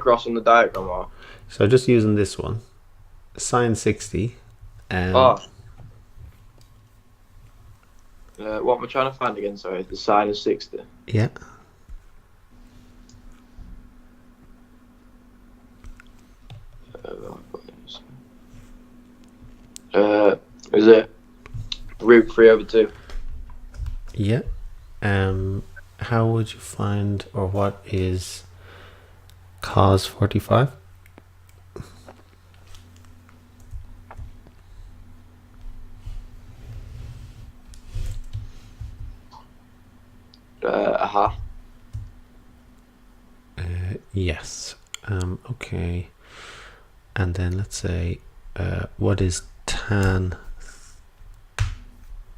across on the diagram, or? So just using this one, sine 60. What am I trying to find again? Sorry, the sine of 60. Yeah. Is it root 3/2? Yeah. How would you find, or what is cos 45? A half. Yes. Okay. And then let's say, what is tan?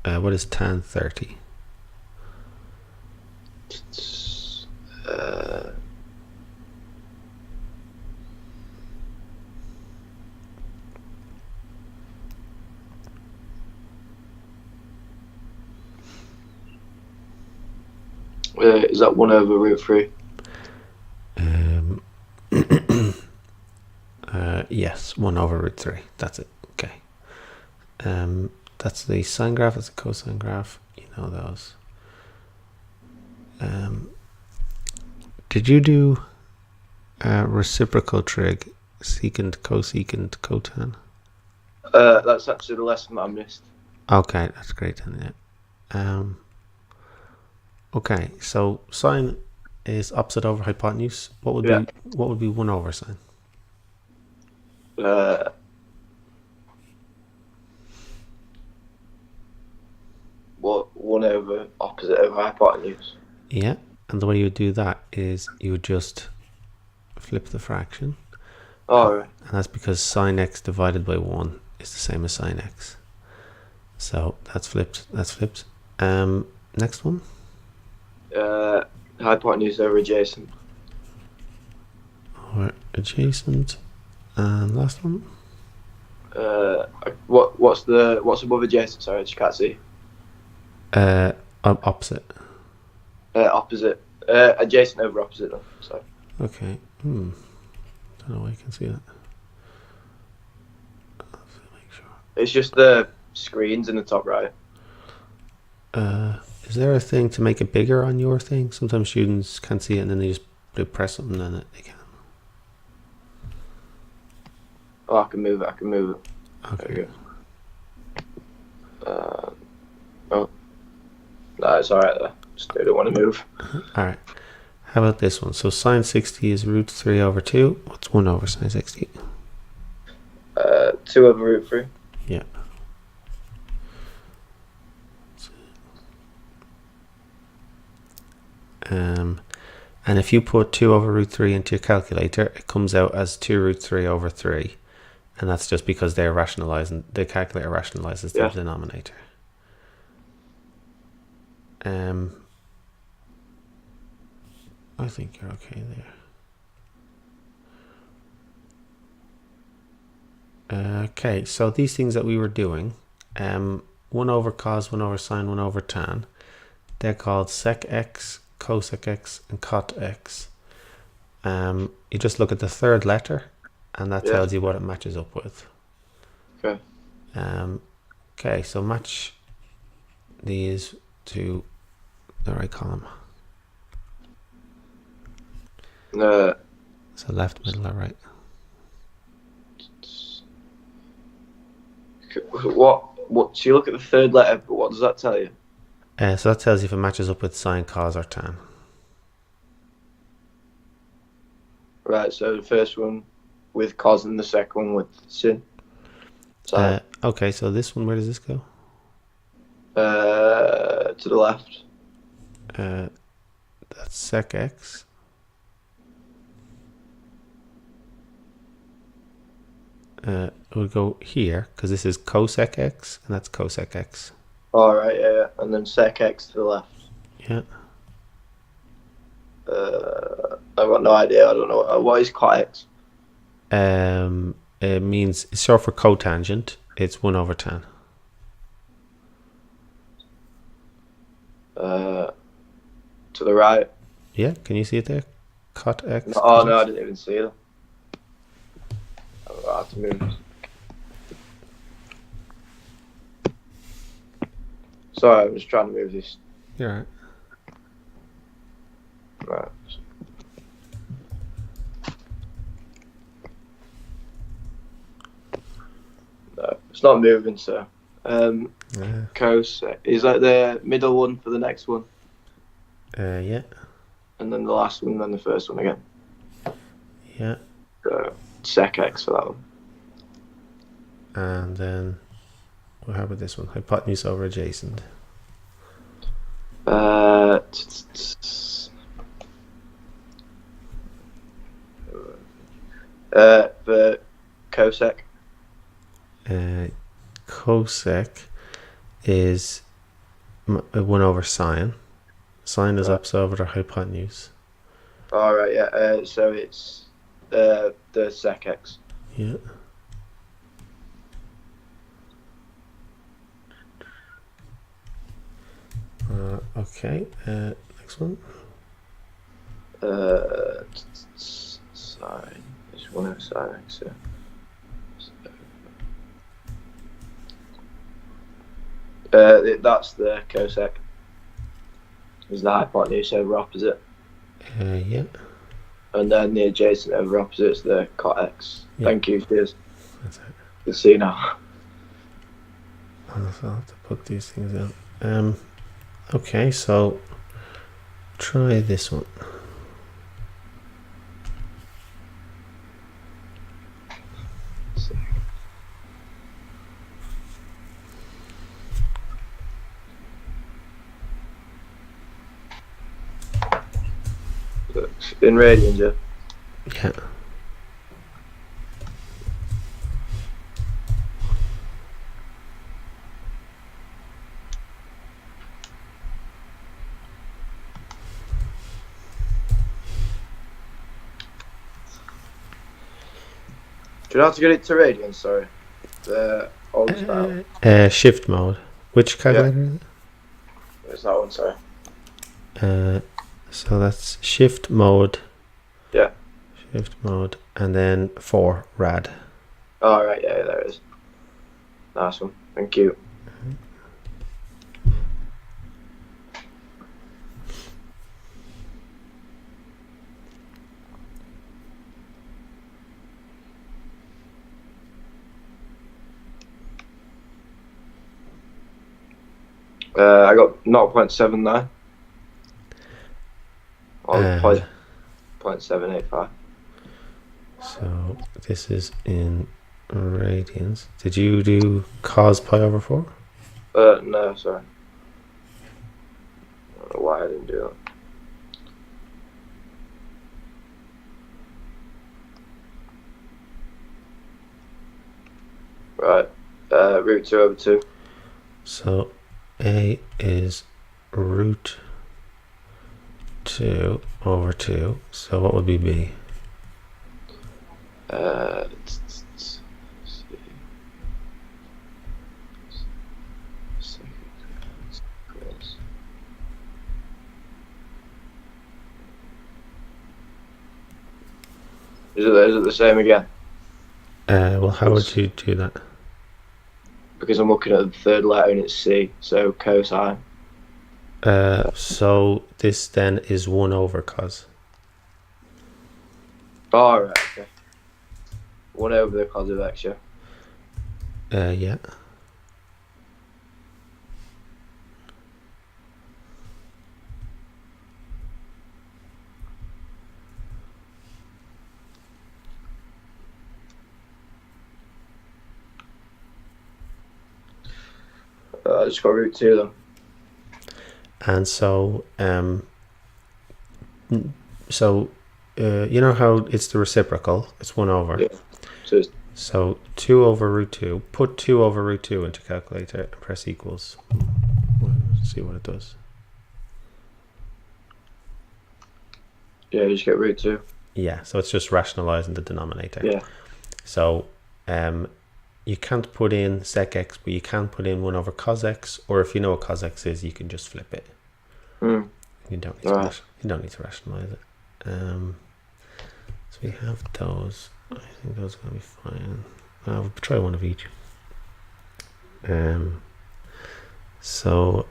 What is tan 30? Is that 1/√3? Yes, 1/√3. That's it. Okay. That's the sine graph. That's the cosine graph. You know those. Did you do reciprocal trig, secant, cosecant, cotan? That's actually the lesson that I missed. Okay, that's great then. Yeah. Okay, so sine is opposite over hypotenuse. What would be 1/sine? What 1/opposite of hypotenuse? Yeah, and the way you would do that is you would just flip the fraction. Oh, right. And that's because sine x divided by 1 is the same as sine x. So that's flipped. That's flipped. Next one. Hypotenuse over adjacent. Or adjacent. And last one. What's above adjacent? Sorry, I just can't see. Opposite. Opposite. Adjacent over opposite. Though. Sorry. Okay. Don't know why you can see that. Make sure. It's just the screens in the top right. Is there a thing to make it bigger on your thing? Sometimes students can't see it and then they press something and then they can. Oh, I can move it. Okay. There you go. Oh. No, it's alright there. Just don't want to move. Alright. How about this one? So sine 60 is √3/2. What's 1/sine 60? 2/√3. Yeah. And if you put 2/√3 into your calculator, it comes out as 2√3/3. And that's just because they're rationalizing, the calculator rationalizes the denominator. I think you're okay there. Okay, so these things that we were doing, 1/cos, 1/sine, 1/tan, they're called sec x, cosec x, and cot x. You just look at the third letter, and that tells you what it matches up with. Okay. Okay, so match these to the right column. So left, middle, or right. What? So you look at the third letter, but what does that tell you? So that tells you if it matches up with sine, cos, or tan. Right. So the first one with cos and the second one with sin. Okay, so this one, where does this go? To the left. That's sec x. It would go here because this is cosec x and that's cosec x. All right, yeah, and then sec x to the left. Yeah. I've got no idea. I don't know what is cot x. It means it's short for cotangent. It's 1/tan. To the right. Yeah, can you see it there? cot x. Oh no, I didn't even see them. I have to move. Sorry, I'm just trying to move this. You're right. Right. No, it's not moving, so. Cosec. Is that the middle one for the next one? Yeah. And then the last one, then the first one again. Yeah. So, sec x for that one. And then, how about this one? Hypotenuse over adjacent. For cosec. Cosec is 1 over sine. Sine is opposite over the hypotenuse. All right, yeah. So it's the sec x. Yeah. Okay. Next one. Sine. It's 1 over sine x. So. That's the cosec. Is the hypotenuse over opposite. Yeah. And then the adjacent over opposite is the cot x. Yeah. Thank you, cheers. That's it. You'll see now. I'll have to put these things in. Okay, so try this one. In radians, yeah. Yeah. Do you have to get it to radians? Sorry. The old style. Shift mode. Which calculator is it? It's that one, sorry. So that's shift mode. Yeah. Shift mode, and then 4 rad. Oh, right, yeah, there it is. Nice one. Thank you. I got 0.79. Or 0.785. So this is in radians. Did you do cos pi over 4? No, sorry. I don't know why I didn't do that. Right. Root 2 over 2. So A is root 2 over 2. So what would be B? Is it the same again? Well, how would you do that? Because I'm looking at the third letter and it's C, so cosine. So this then is 1 over cos. Oh, right, okay. 1 over the cos of x, yeah? Yeah. I just got root 2 then. And so, you know how it's the reciprocal? It's 1 over. Yeah. So 2 over root 2. Put 2 over root 2 into calculator and press equals. Let's see what it does. Yeah, you just get root 2. Yeah, so it's just rationalizing the denominator. Yeah. So you can't put in sec x, but you can put in 1 over cos x, or if you know what cos x is, you can just flip it. You don't need to rationalize it. we have those, I think those are going to be fine. I'll try one of each. So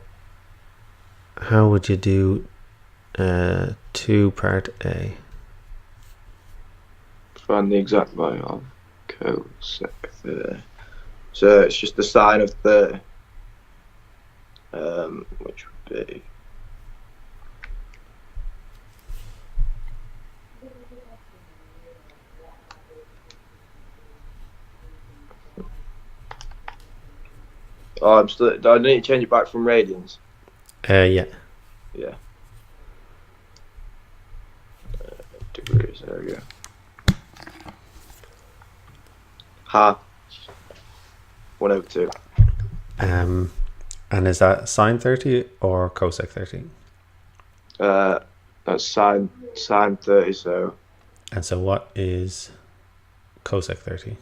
how would you do 2 part A? Find the exact value of cosec 30. So it's just the sine of 30, which would be I'm still. Do I need to change it back from radians? Yeah. Yeah. Degrees. There we go. Half. 1/2. And is that sine 30 or cosec 30? That's sine 30. So. And so what is cosec 30?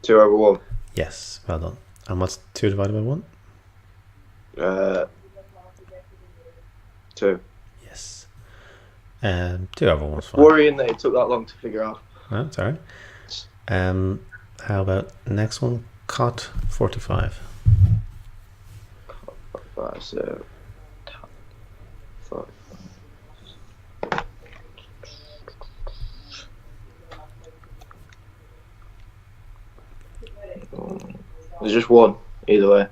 2/1. Yes, well done. And what's 2 divided by 1? 2. Yes. 2/1's fine. Worrying that it took that long to figure out. No, it's alright. How about next one? Cot 45. So. 45. There's just one, either way.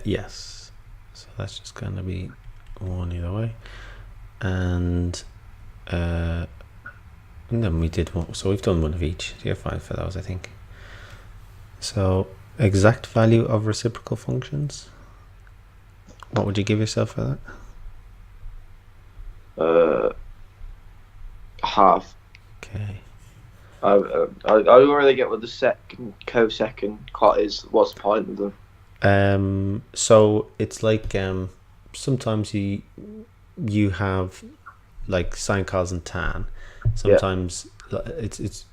Yes. So that's just going to be 1 either way. And then we did one. So we've done one of each. You're fine for those, I think. So exact value of reciprocal functions. What would you give yourself for that? Half. Okay. I don't really get what the second cosec cot is. What's the point of them? So it's like sometimes you have like sine, cos, and tan. Sometimes it's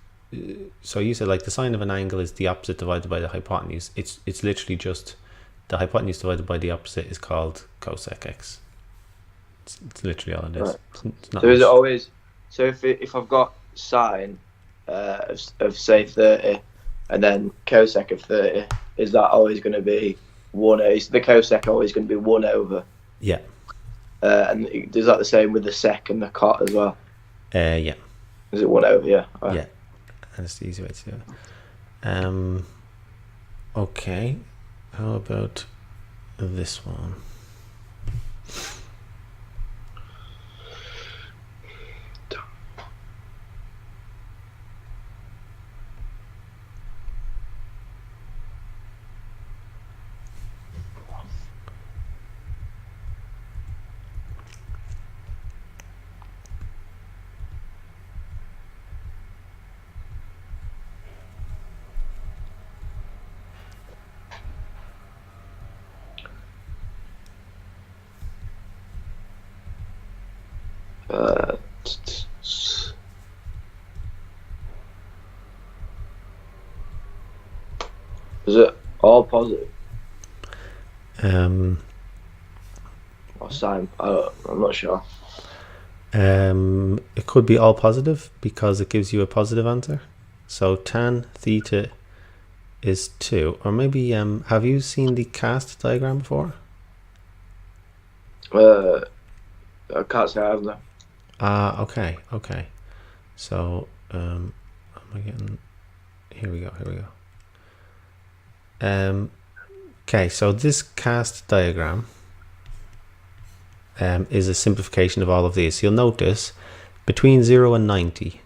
so you said like the sine of an angle is the opposite divided by the hypotenuse. It's literally just the hypotenuse divided by the opposite is called cosec x. It's literally all it is. Right. It's not So is it much. always? So if I've got sine of say 30, and then cosec of 30, is that always going to be 1? Is the cosec always going to be 1/? Yeah. And is that the same with the sec and the cot as well? Yeah. Is it 1/? Yeah. Right. Yeah. That's the easy way to do it. Okay. How about this one? Is it all positive Um, or sine? I'm not sure. it could be all positive because it gives you a positive answer. So tan theta is 2. Or maybe have you seen the cast diagram before? I can't say I have no. Okay. So am I getting, here we go. Okay, so this cast diagram is a simplification of all of these. So you'll notice between 0 and 90,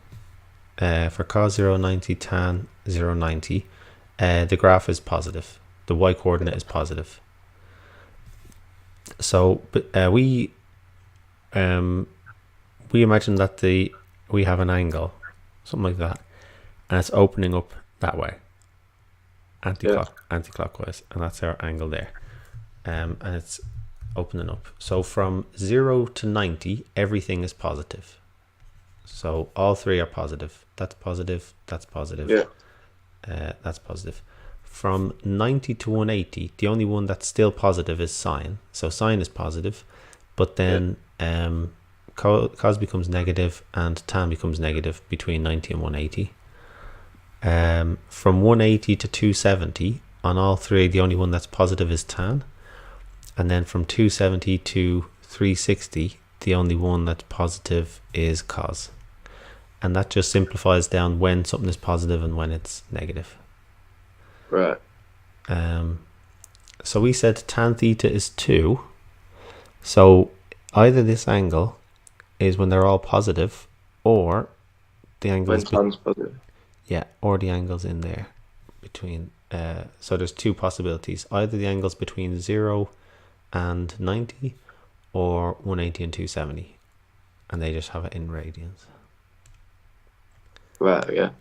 for cos 0 and 90, tan 0 and 90, the graph is positive. The y coordinate is positive. So we imagine that we have an angle, something like that, and it's opening up that way, anti-clockwise, and that's our angle there, and it's opening up. So from 0 to 90, everything is positive. So all three are positive. That's positive. That's positive. Yeah. That's positive. From 90 to 180, the only one that's still positive is sine. So sine is positive, but then cos becomes negative and tan becomes negative between 90 and 180. From 180 to 270 on all three, the only one that's positive is tan, and then from 270 to 360, the only one that's positive is cos. And that just simplifies down when something is positive and when it's negative. Right. So we said tan theta is 2. So either this angle is when they're all positive, or the angle When tan's positive. Yeah, or the angle's in there between. So there's two possibilities. Either the angle's between 0 and 90, or 180 and 270. And they just have it in radians. Right, yeah.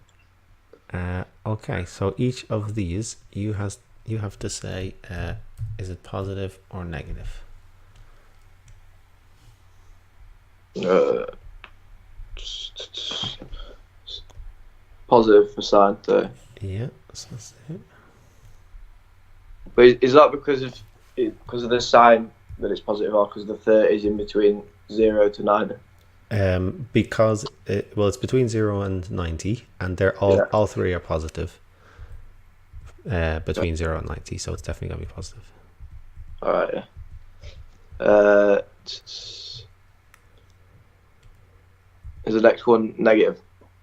Okay, so each of these you have to say, is it positive or negative? Positive for sine 30. Yeah, so that's it. But is that because of the sign that it's positive, or because the 30 is in between 0 to 90? Because it's between 0 and 90, and they're all three are positive. Between 0 and 90, so it's definitely gonna be positive. All right, yeah. Is the next one negative?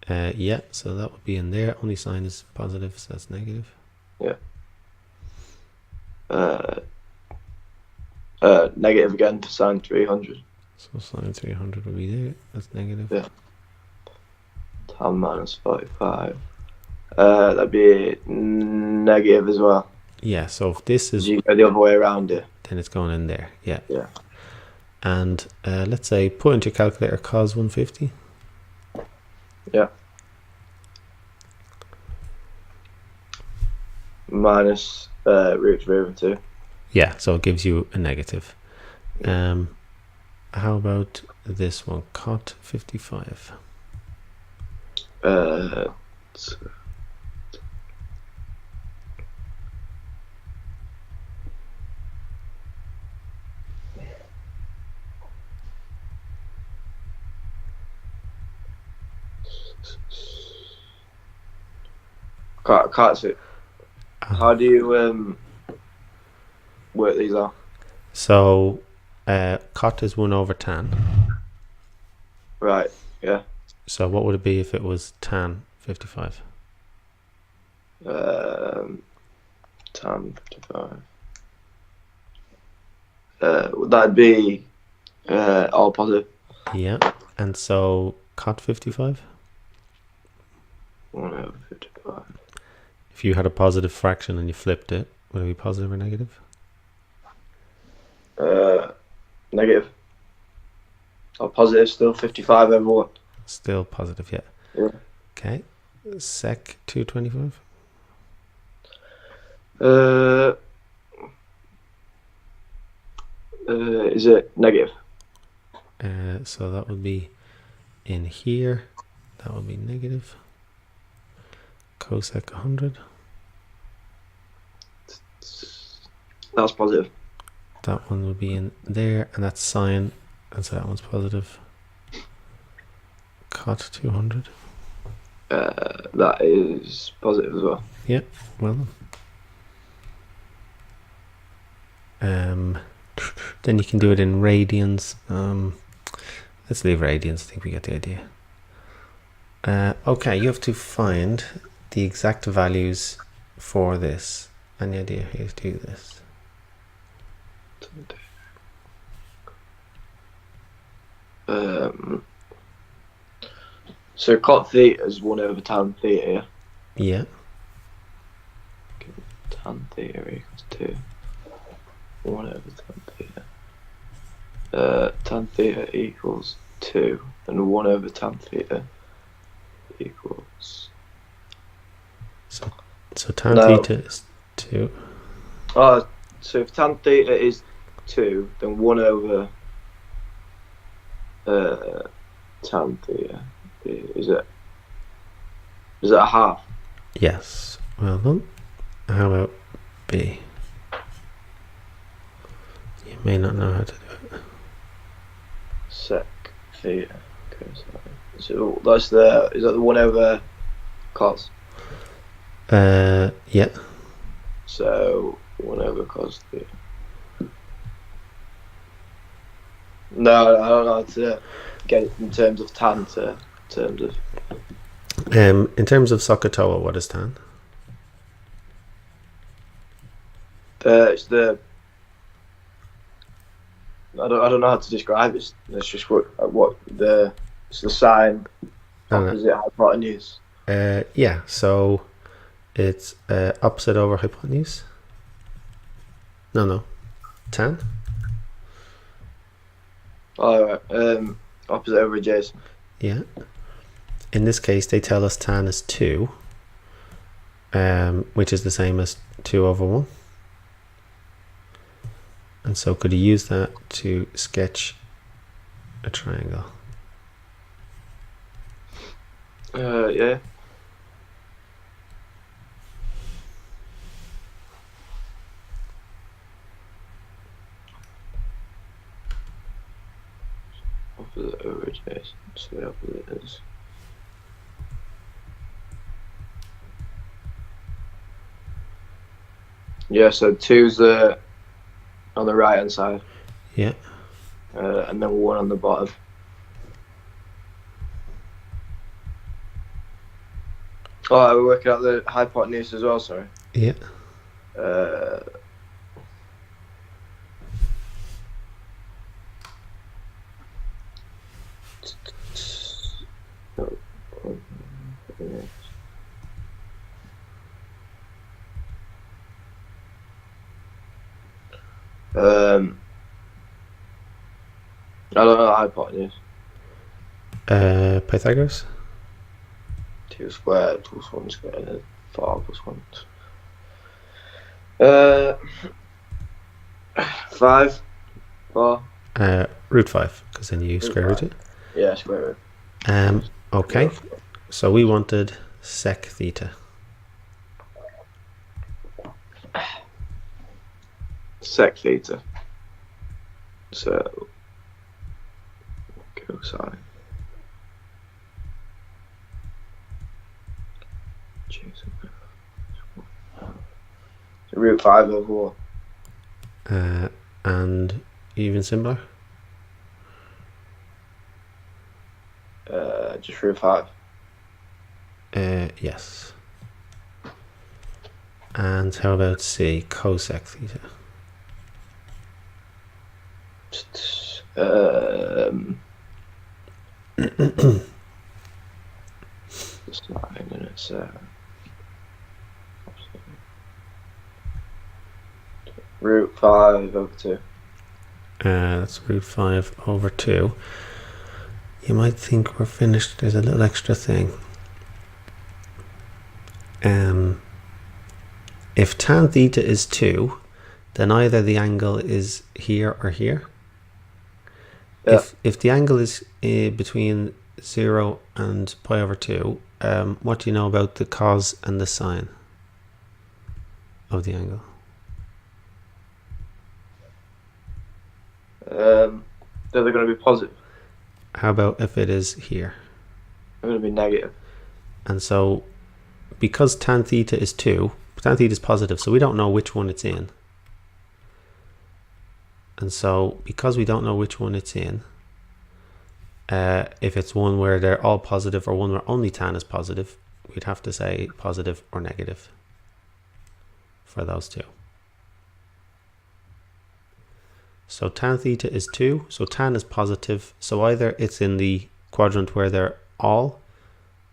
Yeah, so that would be in there. Only sign is positive, so that's negative. Yeah. Negative again for sine 300. So sine 300 would be there. That's negative. Yeah. Tan minus 45. That'd be negative as well. Yeah, so if this is, you go the other way around it, then it's going in there. Yeah. Yeah. And let's say put into your calculator cos 150. Yeah. Minus root over 2. Yeah, so it gives you a negative. How about this one, cot 55? Can't see. How do you work these out? So cot is 1 over tan. Right, yeah. So what would it be if it was tan 55? Tan 55. That'd be all positive. Yeah, and so cot 55? 1 over 55. If you had a positive fraction and you flipped it, would it be positive or negative? Negative. Or positive still, 55 over 1. Still positive, yeah. Yeah. Okay. Sec 225? Is it negative? So that would be in here. That would be negative. Cosec 100. That's positive. That one would be in there, and that's sine, and so that one's positive. Cot 200. That is positive as well. Yeah, well done. Then you can do it in radians. Let's leave radians. I think we get the idea. Okay, you have to find the exact values for this. Any idea how to do this? So cot theta is 1 over tan theta. Yeah. Tan theta equals 2. 1 over tan theta. Tan theta equals 2, and 1 over tan theta equals. So tan theta is 2. So if tan theta is 2, then 1 over tan theta is it a half? Yes. Well done. How about B? You may not know how to do it. sec theta cosine. So that's the, is that the 1 over cos? Yeah. So 1 over cos theta. No, I don't know how to get it in terms of tan to terms of. In terms of SOHCAHTOA, what is tan? It's the. I don't know how to describe it. It's just what it's the sine opposite hypotenuse. Yeah, so it's opposite over hypotenuse. No, tan. All right. Opposite over adjacent. Yeah. In this case, they tell us tan is 2, which is the same as 2 over 1. And so could you use that to sketch a triangle? Yeah. Opposite over adjacent. So the opposite is. Yeah, so 2's on the right hand side. Yeah. And then 1 on the bottom. Oh, we're working out the hypotenuse as well, sorry. Yeah. I don't know the hypotenuse. Pythagoras? 2 squared plus 1 squared, 4 plus 1. 5, 4. Root 5, because then you square root it. Yeah, square root. Okay, so we wanted sec theta. Sec theta. So cosine. So root 5 over 1. And even simpler? Just root 5. Yes. And how about C, cosec theta? It's not and it's root 5 over 2. That's root 5 over 2. You might think we're finished. There's a little extra thing. If tan theta is 2, then either the angle is here or here. Yeah. If the angle is between 0 and pi over 2, what do you know about the cos and the sine of the angle? They're going to be positive. How about if it is here? They're going to be negative. And so, because tan theta is 2, tan theta is positive, so we don't know which one it's in. And so, because we don't know which one it's in, if it's one where they're all positive or one where only tan is positive, we'd have to say positive or negative for those two. So tan theta is 2, so tan is positive, so either it's in the quadrant where they're all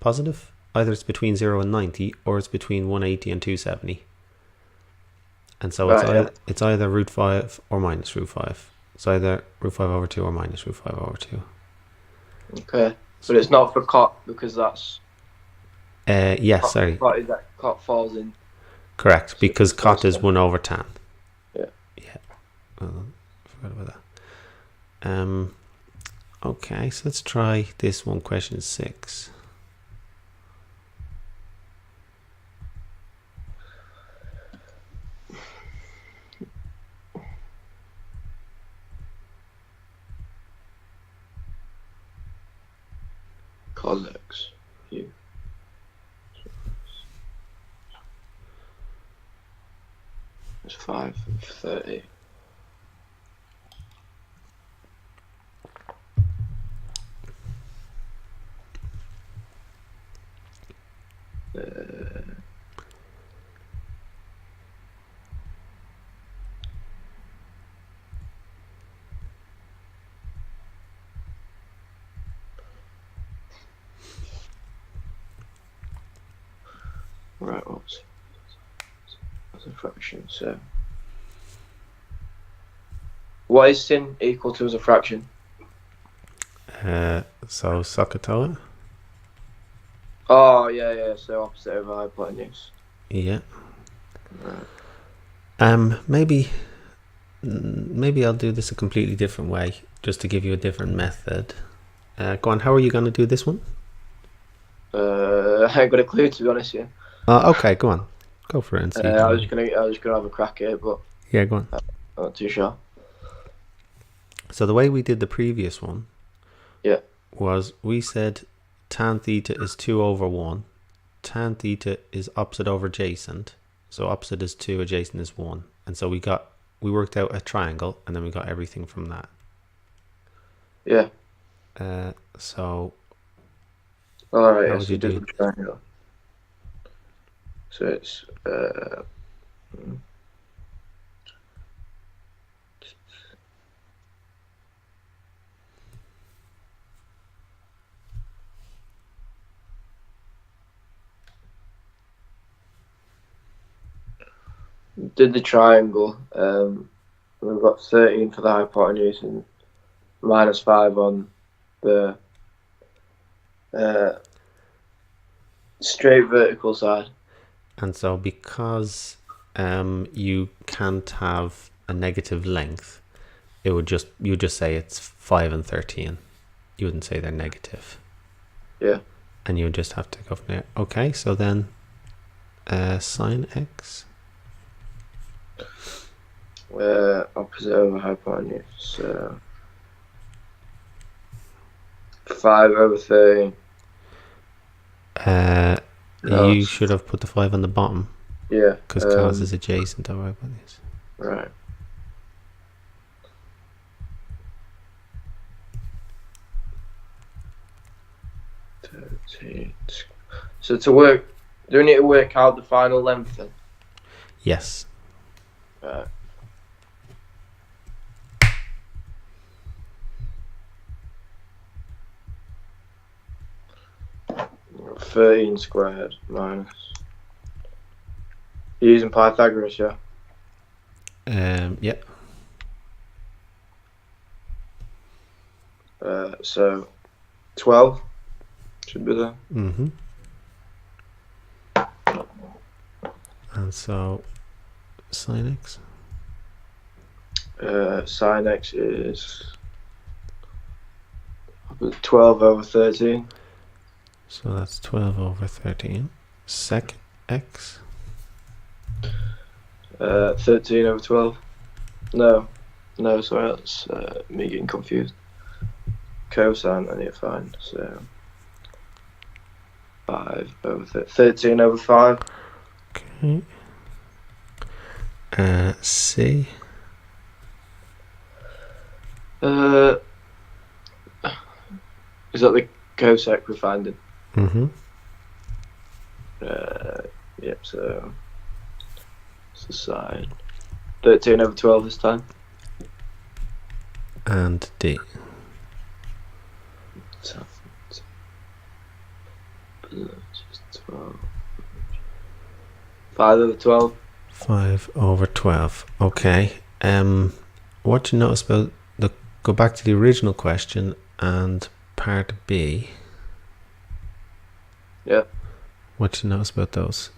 positive, either it's between 0 and 90, or it's between 180 and 270. And so it's either root 5 or minus root 5. It's either root 5 over 2 or minus root 5 over 2. Okay, but it's not for cot because that's... Yes, sorry. Cot falls in. Correct, because cot is 1 over tan. Yeah. Yeah. Well, I forgot about that. Okay, so let's try this one, question 6. cos x u is 5 over 30. Right, what's a fraction? So, what is sin equal to as a fraction? So SOHCAHTOA. Oh, yeah. So opposite over hypotenuse. Yeah. Right. Maybe I'll do this a completely different way, just to give you a different method. Go on. How are you going to do this one? I ain't got a clue, to be honest. Yeah. Okay, go on. Go for it and see. I was gonna have a crack at it, but yeah, go on. I'm not too sure. So the way we did the previous one, yeah, was we said tan theta is 2 over 1. Tan theta is opposite over adjacent. So opposite is 2, adjacent is 1. And so we worked out a triangle, and then we got everything from that. Yeah. So. All right. How would you do the triangle? So it's did the triangle. We've got 13 for the hypotenuse and minus 5 on the straight vertical side. And so because you can't have a negative length, you just say it's 5 and 13. You wouldn't say they're negative. Yeah. And you would just have to go from there. Okay, so then sine x. Opposite over hypotenuse. So 5 over 13. You should have put the 5 on the bottom. Yeah. Because cos is adjacent over hypotenuse. Right. So do we need to work out the final length then? Yes. Right. (13 squared minus). You're using Pythagoras, yeah? Yeah. So 12 should be there. Mm-hmm. And so sine x. Sine x is 12 over 13. So that's 12 over 13. Sec x. 13 over 12. No, sorry, that's me getting confused. Cosine, I need to find. So 5 over 13 over 5. Okay. C. Is that the cosec we're finding? Mm-hmm. Yep, so it's the sine. 13 over 12 this time. And D. So, 12. 5 over 12. 5 over 12. Okay. What do you notice about go back to the original question and part B? Yeah. What do you notice about those?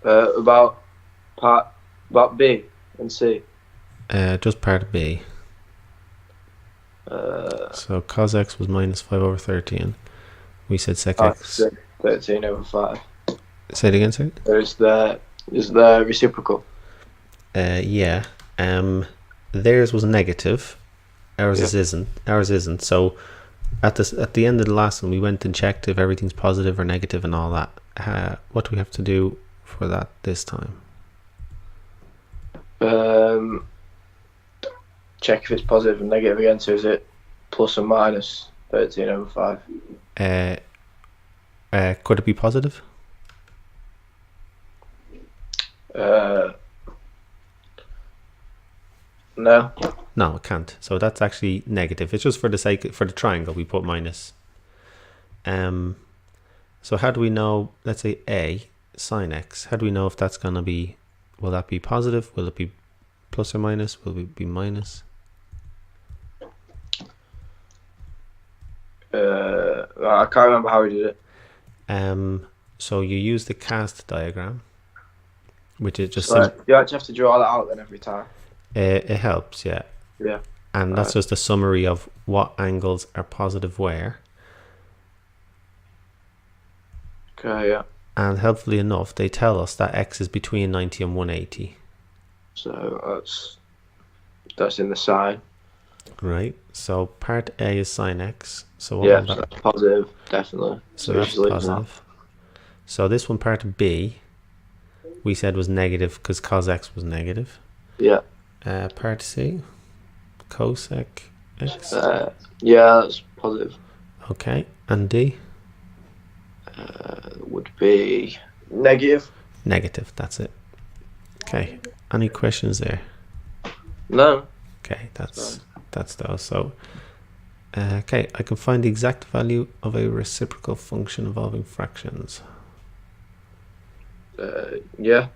About B and C. Just part B. So cos x was minus 5 over 13. We said sec x. 13 over 5. Say it again, sir. Is the reciprocal? Yeah. Theirs was negative, Ours isn't. Ours isn't. So at the end of the last one, we went and checked if everything's positive or negative and all that. What do we have to do for that this time? Check if it's positive and negative again. So is it plus or minus 13/5? Could it be positive? No. No, it can't. So that's actually negative. It's just for the sake for the triangle we put minus. So how do we know? Let's say A sine x. How do we know if that's gonna be? Will that be positive? Will it be plus or minus? Will it be minus? I can't remember how we did it. So you use the cast diagram, which is just So you actually have to draw that out then every time. it helps, yeah. Yeah. And that's just a summary of what angles are positive where. Okay, yeah. And helpfully enough, they tell us that x is between 90 and 180. So that's in the sine. Right. So part A is sine x. So Yeah, so that's positive, definitely. So that's positive. So this one, part B, we said was negative because cos x was negative. Yeah. Part C, cosec x. Yeah, that's positive. Okay. And D? Would be negative. Negative, that's it. Okay. Any questions there? No. Okay, that's those. So okay, I can find the exact value of a reciprocal function involving fractions. Yeah.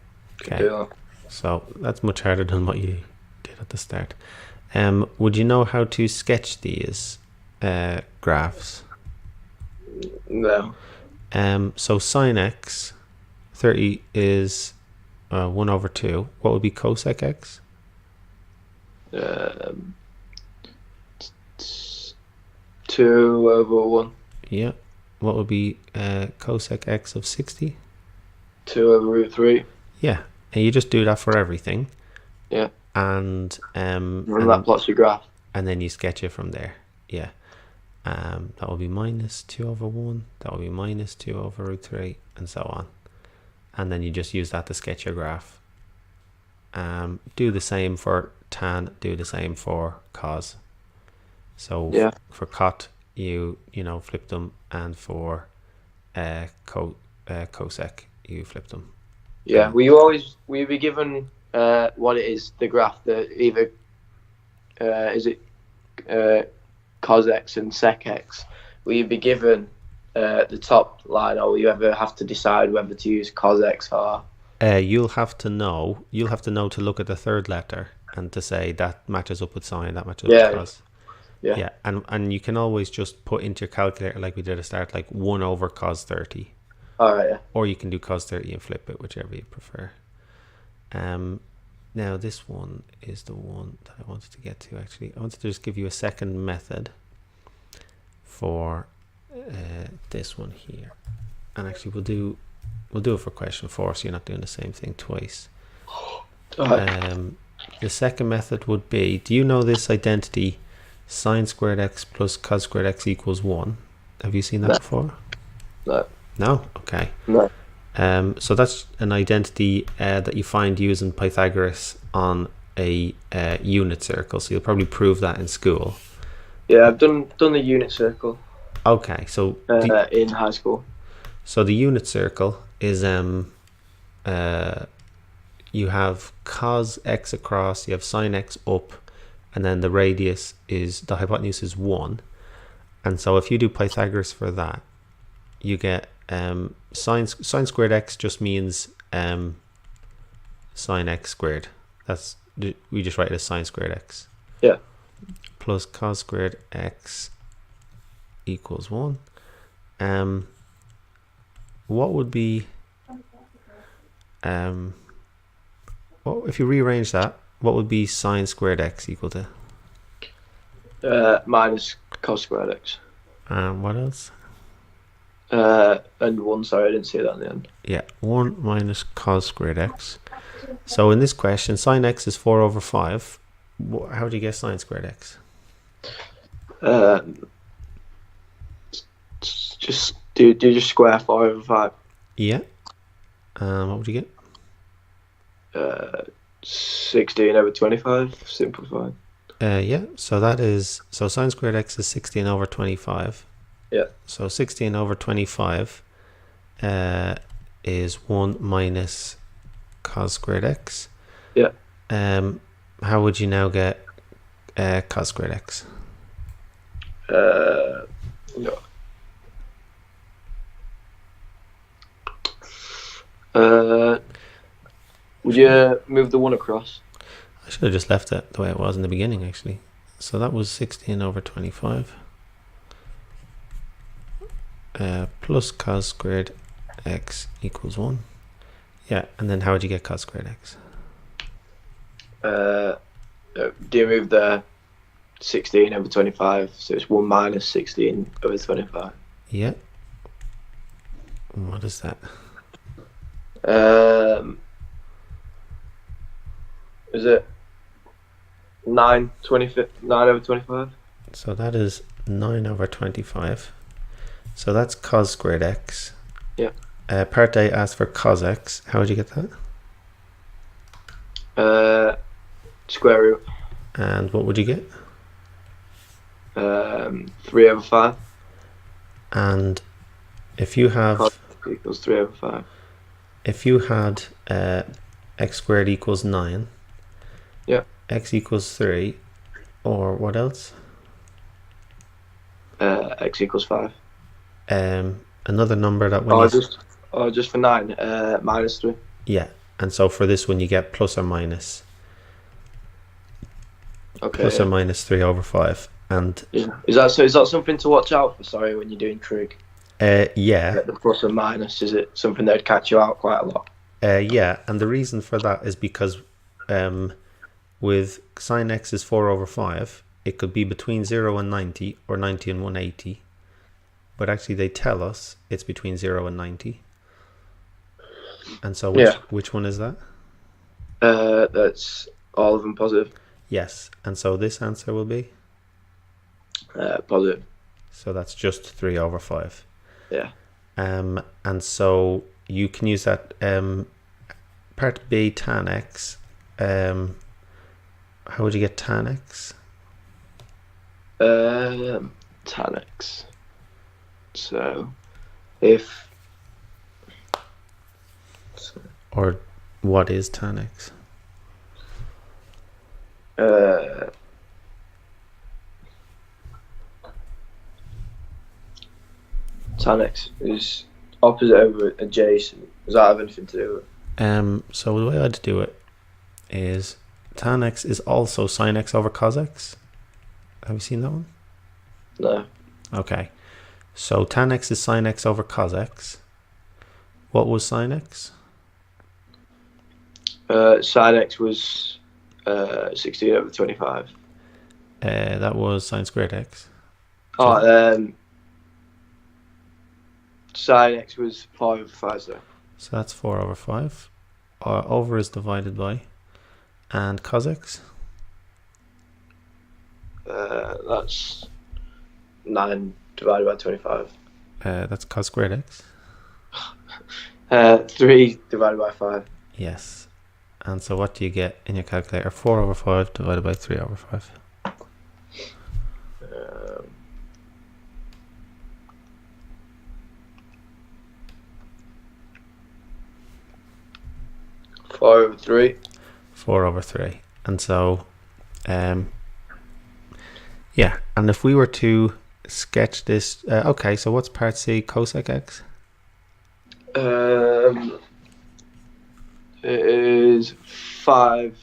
Okay. So that's much harder than what you did at the start. Would you know how to sketch these graphs? No. So sine x 30 is 1/2. What would be cosec x? 2/1. Yeah. What would be cosec x of 60? 2/√3. Yeah. And you just do that for everything. Yeah. And that plots your graph. And then you sketch it from there. Yeah. That will be minus 2/1. That will be minus 2/√3, and so on. And then you just use that to sketch your graph. Do the same for tan. Do the same for cos. So yeah. For cot, you flip them, and for cosec, you flip them. Yeah. Will you be given what it is, the graph that either is it cos x and sec x? Will you be given the top line, or will you ever have to decide whether to use cos x or? You'll have to know to look at the third letter and to say that matches up with sine, that matches up with cos. Yeah. And you can always just put into your calculator, like we did at the start, like 1/cos 30. All right. Yeah. Or you can do cos 30 and flip it, whichever you prefer. Now this one is the one that I wanted to get to. Actually, I wanted to just give you a second method for this one here, and actually we'll do it for question 4, so you're not doing the same thing twice. The second method would be, do you know this identity, sine squared x plus cos squared x equals 1? Have you seen that before? No? Okay. No. So that's an identity that you find using Pythagoras on a unit circle. So you'll probably prove that in school. Yeah, I've done the unit circle. Okay, so in high school. So the unit circle is you have cos x across, you have sine x up, and then the radius is, the hypotenuse is 1. And so if you do Pythagoras for that, you get sine squared x just means sine x squared. We just write it as sine squared x. Yeah. Plus cos squared x equals 1. What would be if you rearrange that, what would be sine squared x equal to? Minus cos squared x. What else? And 1, sorry, I didn't see that in the end. Yeah, 1 minus cos squared x. So in this question, sine x is 4/5. How do you get sine squared x? Just do just square 4 over 5. Yeah. What would you get? 16 over 25, simplified. Yeah, so that is, so sine squared x is 16 over 25. Yeah. So 16 over 25 is 1 minus cos squared x. Yeah. How would you now get cos squared x? No. Would you move the 1 across? I should have just left it the way it was in the beginning, actually. So that was 16 over 25 plus cos squared x equals 1. Yeah, and then how would you get cos squared x? Do you move the 16 over 25, so it's 1 minus 16 over 25. Yeah. What is that? Is it 9 over 25? So that is 9 over 25. So that's cos squared x. Yeah. Part A asks for cos x. How would you get that? Square root. And what would you get? 3 over 5. And if you have Cos equals 3 over 5. if you had x squared equals 9, yeah, x equals 3, or what else? X equals 5. Another number that when just for 9, minus 3. Yeah, and so for this one you get plus or minus. Okay. Plus or minus 3 over 5. And yeah. Is that something to watch out for? Sorry, when you're doing trig. Yeah. The plus and minus, is it something that'd catch you out quite a lot? Yeah, and the reason for that is because with sine x is 4 over 5, it could be between 0 and 90 or 90 and 180. But actually they tell us it's between 0 and 90. And so which one is that? That's all of them positive. Yes, and so this answer will be? Positive. So that's just 3 over 5. Yeah. And so you can use that part B tan x. How would you get tan x? Tan x. So if or what is tan x? Tan x is opposite over adjacent. Does that have anything to do with it? So the way I'd do it is tan x is also sin x over cos x. Have you seen that one? No. Okay. So tan x is sin x over cos x. What was sin x? Sin x was 16 over 25. That was sin squared x. Sin x was 5 over 5, so that's 4 over 5. Over is divided by. And cos x? that's 9 divided by 25. That's cos squared x. 3 divided by 5. Yes. And so what do you get in your calculator? 4 over 5 divided by 3 over 5. 4 over 3. 4 over 3. And so, yeah. And if we were to sketch this, okay, so what's part C, cosec x? It is 5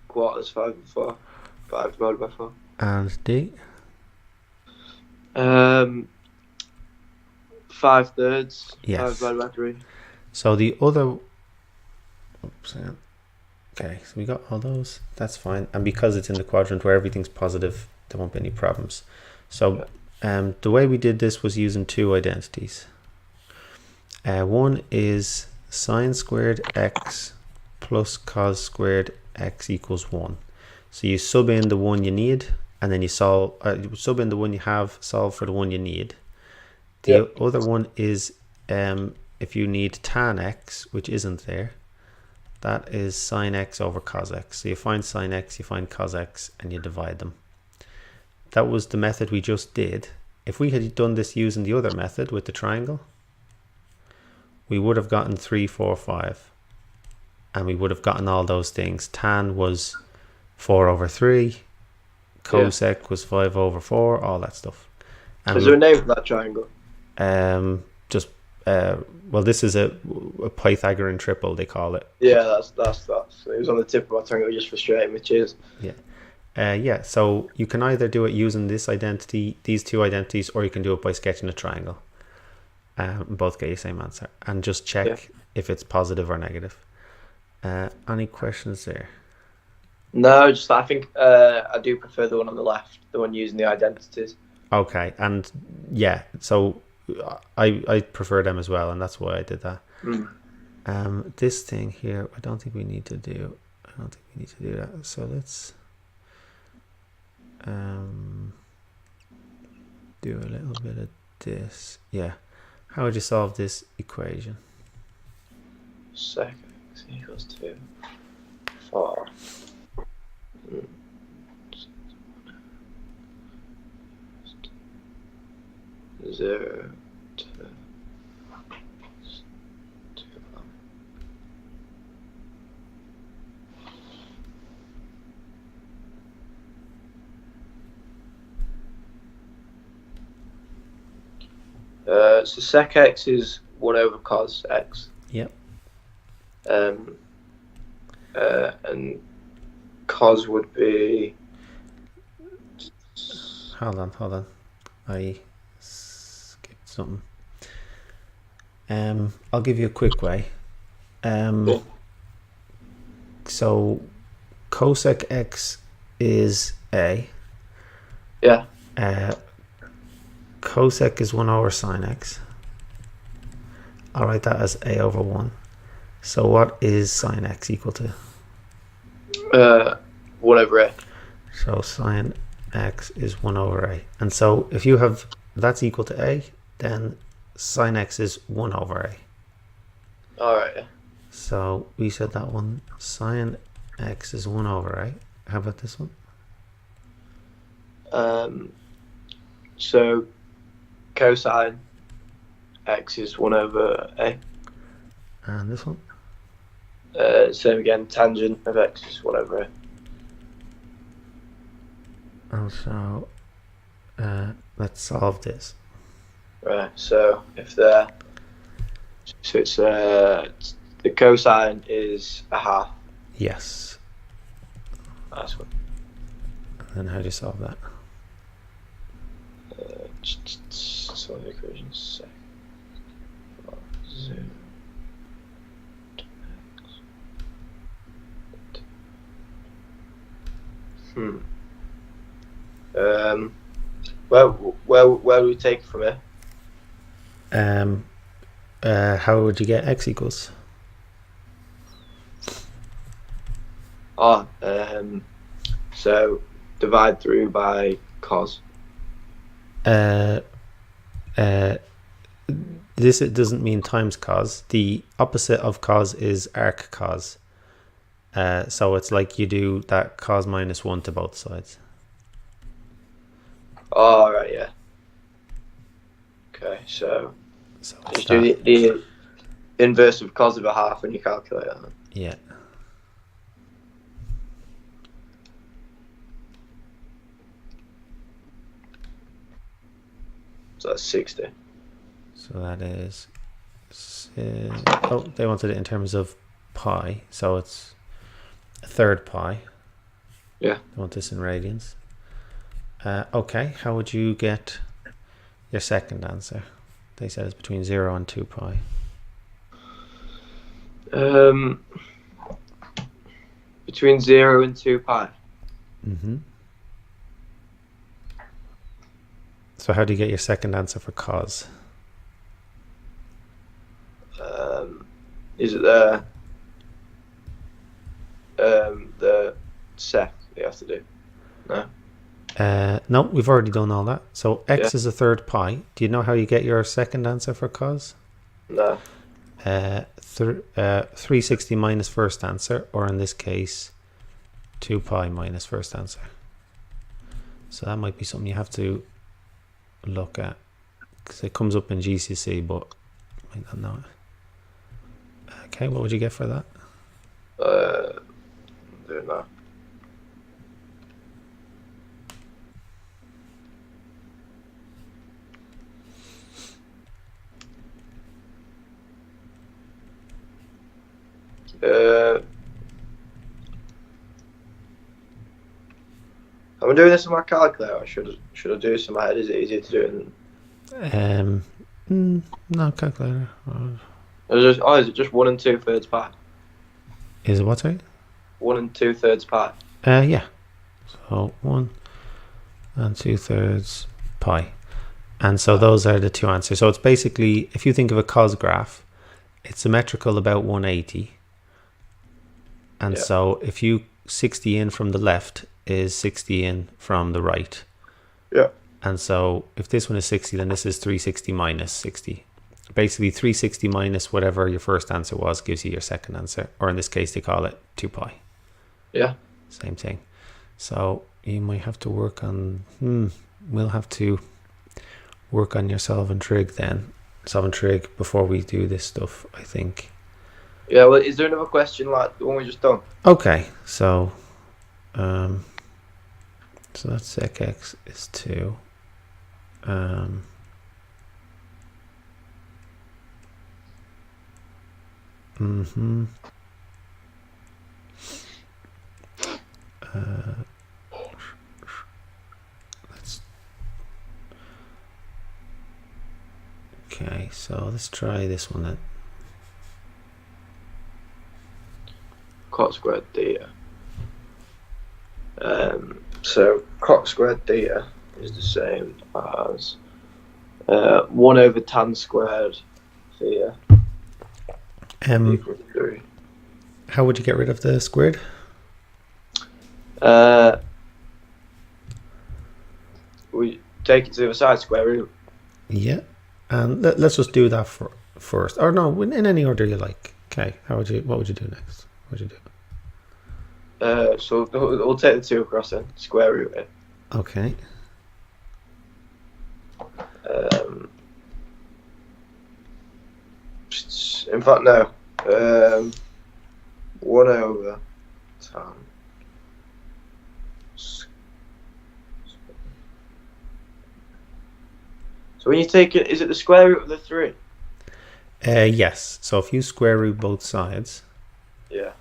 quarters, 5 over 4. 5 divided by 4. And D? 5 thirds. Yes. 5 divided by 3. So the other, oops, okay, so we got all those, that's fine. And because it's in the quadrant where everything's positive, there won't be any problems. So the way we did this was using two identities. One is sine squared x plus cos squared x equals 1. So you sub in the one you need and then you solve, sub in the one you have, solve for the one you need. The other one is if you need tan x, which isn't there, that is sine x over cos x. So you find sine x, you find cos x, and you divide them. That was the method we just did. If we had done this using the other method with the triangle, we would have gotten 3, 4, 5. And we would have gotten all those things. Tan was 4 over 3. Cosec was 5 over 4. All that stuff. And is there a name for that triangle? Well, this is a Pythagorean triple, they call it. Yeah, that's. It was on the tip of my tongue. It was just frustrating me. Cheers. Yeah. So you can either do it using this identity, these two identities, or you can do it by sketching a triangle. Both get you the same answer, and just check if it's positive or negative. Any questions there? No, just I think I do prefer the one on the left, the one using the identities. Okay, and yeah, so I prefer them as well, and that's why I did that. This thing here, I don't think we need to do. I don't think we need to do that. So let's do a little bit of this. Yeah, how would you solve this equation? Sec x equals 2, 4. 0, 2, 2. So sec x is 1 over cos x. Yep. And cos would be. Hold on. I skipped something. I'll give you a quick way. So cosec x is a. Yeah. Cosec is 1 over sine x. I'll write that as a over 1. So what is sine x equal to? 1 over a. So sine x is 1 over a. And so if you have that's equal to a, then sine x is 1 over a. Alright, yeah. So we said that one, sine x is 1 over a. How about this one? So cosine x is 1 over a. And this one? Same again, tangent of x is 1 over a. Also, let's solve this. Right, so if the cosine is a half. Yes. That's one. And then how do you solve that? Solve the equation. Sec. 0. Where do we take it from here? How would you get x equals? So divide through by cos. This it doesn't mean times cos. The opposite of cos is arc cos. So it's like you do that cos minus 1 to both sides. Oh, right, yeah. Okay, so just do the inverse of cos of a half when you calculate that. Yeah. So that's 60. So that is. Oh, they wanted it in terms of pi, so it's a third pi. Yeah. They want this in radians. Okay, how would you get your second answer? They said it's between 0 and 2 pi. Between 0 and 2 pi. So how do you get your second answer for cos? Is it the sec you have to do? No. No, we've already done all that. So x Yeah. is a third pi. Do you know how you get your second answer for cos? No. 360 minus first answer, or in this case 2 pi minus first answer. So that might be something you have to look at, because it comes up in GCSE, but you might not know it. Okay, what would you get for that? I don't know. I'm doing this on my calculator. Should I do this in my head? Is it easier to do it? No, calculator. Is it just 1 and 2/3 pi? Is it what, sorry? 1 and 2/3 pi. Yeah. So 1 and 2/3 pi. And so those are the two answers. So it's basically, if you think of a cos graph, it's symmetrical about 180. And Yeah. so if you 60 in from the left is 60 in from the right. Yeah. And so if this one is 60, then this is 360 minus 60. Basically 360 minus whatever your first answer was gives you your second answer. Or in this case, they call it 2 pi. Yeah. Same thing. So you might have to work on, we'll have to work on your solving trig then. Solving trig before we do this stuff, I think. Yeah, well, is there another question like the one we just done? Okay, so that's sec x is 2. Okay, so let's try this one then. Cot squared theta. So cot squared theta is the same as 1 over tan squared theta equals 3. How would you get rid of the squared? We take it to the other side, square root. Yeah, and let's just do that first. Or no, in any order you like. Okay, what would you do next? What would you do? So we'll take the 2 across then, square root it. Okay. In fact, no. 1 over tan. So when you take it, is it the square root of the 3? Yes. So if you square root both sides. Yeah.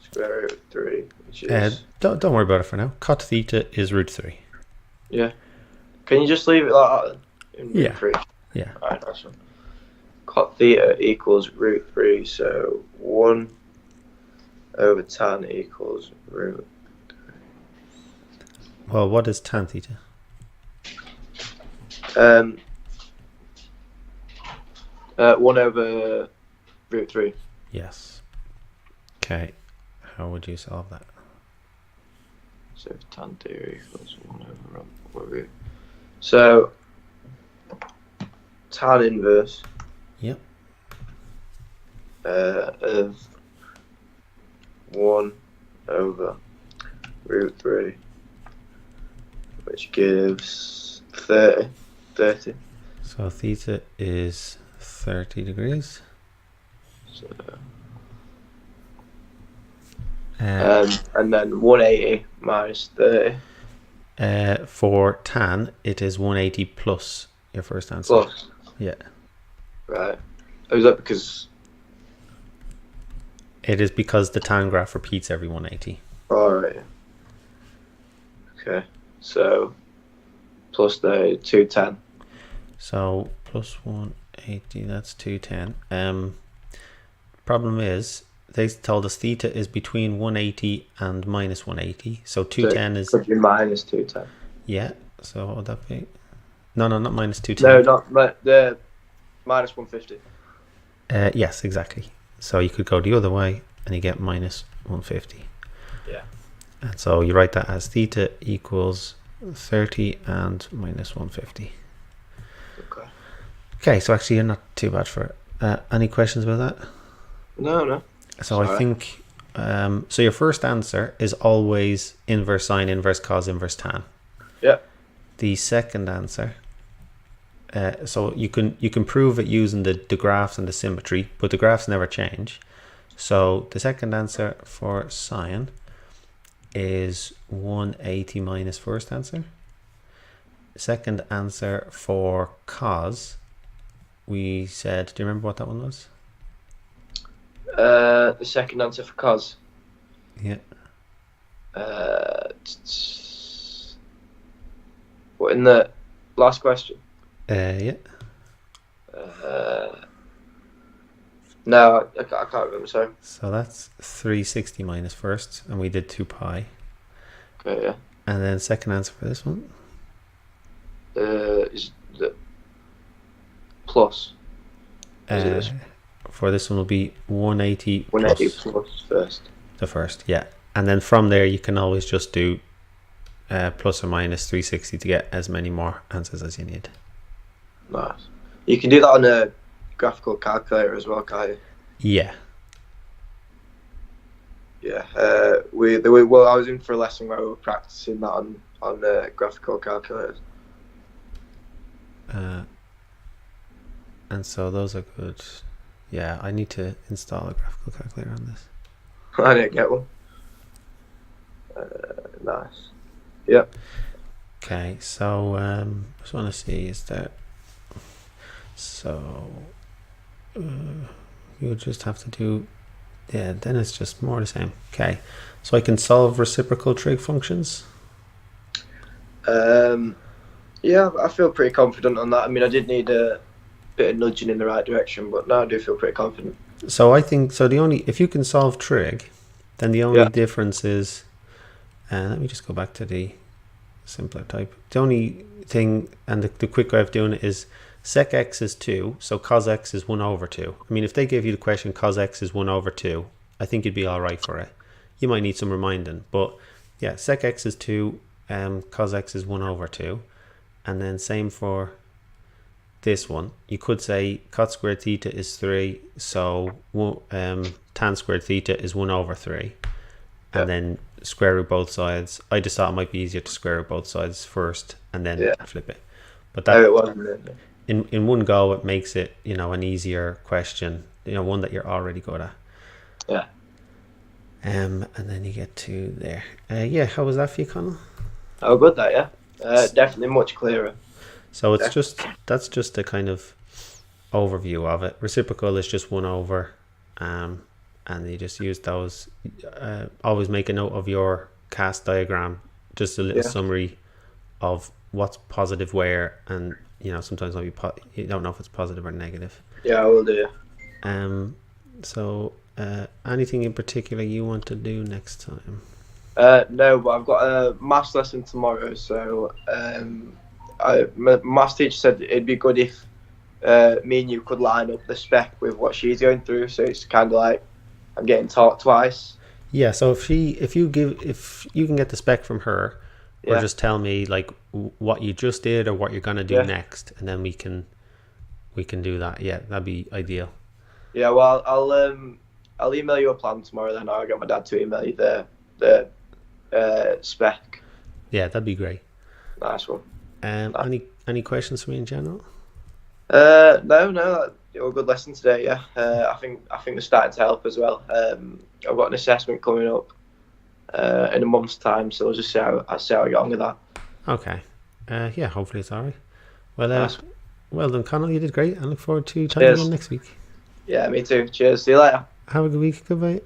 Square root of 3, which is... Don't worry about it for now. Cot theta is root 3. Yeah. Can you just leave it like that then? In root Yeah. 3? Yeah. Alright, that's one. Cot theta equals root 3, so 1 over tan equals root 3. Well, what is tan theta? 1 over root 3. Yes. Okay. How would you solve that? So tan theta equals 1 over root. So tan inverse. Yep. Of 1 over root 3, which gives 30. So theta is 30 degrees. So, and then 180 minus 30. For tan, it is 180 plus your first answer. Plus. Yeah. Right. Oh, is that because... It is because the tan graph repeats every 180. Alright. Okay. So, plus the 210. So, plus 180, that's 210. Problem is, they told us theta is between 180 and minus 180. So 210 is... Could be minus 210. Yeah. So what would that be? No, not minus 210. No, not the minus 150. Yes, exactly. So you could go the other way and you get minus 150. Yeah. And so you write that as theta equals 30 and minus 150. Okay. Okay, so actually you're not too bad for it. Any questions about that? No. So Sorry. I think, so your first answer is always inverse sine, inverse cos, inverse tan. Yeah. The second answer, so you can prove it using the graphs and the symmetry, but the graphs never change. So the second answer for sine is 180 minus first answer. Second answer for cos, we said, do you remember what that one was? The second answer for cos. Yeah. What in the last question? Yeah. No, I can't remember. Sorry. So that's 360 minus first, and we did 2 pi. Okay, yeah. And then second answer for this one? Is the plus. For this one will be 180 plus first. The first, yeah. And then from there you can always just do plus or minus 360 to get as many more answers as you need. Nice. You can do that on a graphical calculator as well, can't you? Yeah. Yeah. I was in for a lesson where we were practicing that on graphical calculators. And so those are good. Yeah, I need to install a graphical calculator on this. I didn't get one. Nice. Yep. Okay, so just want to see, is there, so you just have to do, yeah, then it's just more the same. Okay, so I can solve reciprocal trig functions. Yeah, I feel pretty confident on that. I mean, I did need a bit of nudging in the right direction, but now I do feel pretty confident. So I think, so the only, if you can solve trig, then the only difference is, let me just go back to the simpler type. The only thing, and the quick way of doing it is sec x is 2, so cos x is 1 over 2. I mean, if they gave you the question cos x is 1 over 2, I think you'd be all right for it. You might need some reminding, but yeah, sec x is 2, cos x is 1 over 2. And then same for this one. You could say cot squared theta is 3, so tan squared theta is 1 over 3. And then square root both sides. I just thought it might be easier to square root both sides first and then flip it. But that it wasn't. In one go, it makes it, an easier question, one that you're already good at. Yeah. And then you get to there. Yeah, how was that for you, Conall? Oh, good that, yeah. Definitely much clearer. So it's that's just a kind of overview of it. Reciprocal is just 1 over, and you just use those. Always make a note of your cast diagram, just a little summary of what's positive where, and sometimes you don't know if it's positive or negative. Yeah, I will do. So anything in particular you want to do next time? No, but I've got a maths lesson tomorrow, so my maths teacher said it'd be good if me and you could line up the spec with what she's going through, so it's kind of like I'm getting taught twice. Yeah, so if you can get the spec from her, or just tell me like what you just did or what you're gonna do next, and then we can do that. Yeah, that'd be ideal. Yeah, well, I'll email you a plan tomorrow. Then I'll get my dad to email you the spec. Yeah, that'd be great. Nice one. Any questions for me in general? No, it was a good lesson today. Yeah, I think they're starting to help as well. I've got an assessment coming up in a month's time, so I'll just see how I get on with that. Okay. Yeah, hopefully it's alright. Well, nice. Well done, Conall. You did great. I look forward to chatting again next week. Yeah, me too. Cheers. See you later. Have a good week. Goodbye.